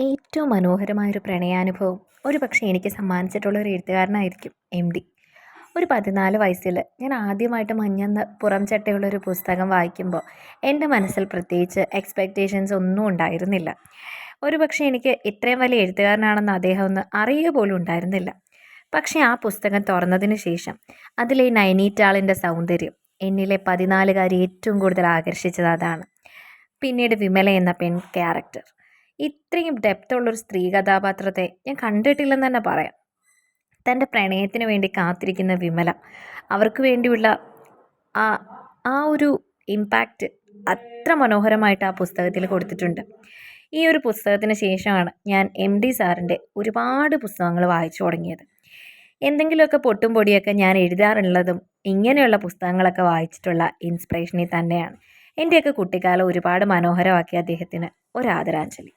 ഏറ്റവും മനോഹരമായൊരു പ്രണയാനുഭവം ഒരുപക്ഷേ എനിക്ക് സമ്മാനിച്ചിട്ടുള്ള ഒരു എഴുത്തുകാരനായിരിക്കും എം.ടി. ഒരു 14 വയസ്സിൽ ഞാൻ ആദ്യമായിട്ട് മഞ്ഞെന്ന പുറം ചട്ടയുള്ളൊരു പുസ്തകം വായിക്കുമ്പോൾ എൻ്റെ മനസ്സിൽ പ്രത്യേകിച്ച് എക്സ്പെക്റ്റേഷൻസ് ഒന്നും ഉണ്ടായിരുന്നില്ല. ഒരുപക്ഷേ എനിക്ക് ഇത്രയും വലിയ എഴുത്തുകാരനാണെന്ന് അദ്ദേഹം ഒന്ന് അറിയുക പോലും ഉണ്ടായിരുന്നില്ല. പക്ഷേ ആ പുസ്തകം തുറന്നതിന് ശേഷം അതിലെ നൈനീറ്റാളിൻ്റെ സൗന്ദര്യം എന്നിലെ 14കാരി ഏറ്റവും കൂടുതൽ ആകർഷിച്ചത് അതാണ്. പിന്നീട് വിമല എന്ന പെൺ ക്യാരക്ടർ, ഇത്രയും ഡെപ്തുള്ളൊരു സ്ത്രീ കഥാപാത്രത്തെ ഞാൻ കണ്ടിട്ടില്ലെന്ന് തന്നെ പറയാം. തൻ്റെ പ്രണയത്തിന് വേണ്ടി കാത്തിരിക്കുന്ന വിമല, അവർക്ക് വേണ്ടിയുള്ള ആ ആ ഒരു ഇമ്പാക്റ്റ് അത്ര മനോഹരമായിട്ട് ആ പുസ്തകത്തിൽ കൊടുത്തിട്ടുണ്ട്. ഈ ഒരു പുസ്തകത്തിന് ശേഷമാണ് ഞാൻ എം.ടി. സാറിൻ്റെ ഒരുപാട് പുസ്തകങ്ങൾ വായിച്ചു തുടങ്ങിയത്. എന്തെങ്കിലുമൊക്കെ പൊട്ടും പൊടിയൊക്കെ ഞാൻ എഴുതാറുള്ളതും ഇങ്ങനെയുള്ള പുസ്തകങ്ങളൊക്കെ വായിച്ചിട്ടുള്ള ഇൻസ്പിറേഷനിൽ തന്നെയാണ്. എൻ്റെയൊക്കെ കുട്ടിക്കാലം ഒരുപാട് മനോഹരമാക്കിയ അദ്ദേഹത്തിന് ഒരാദരാഞ്ജലി.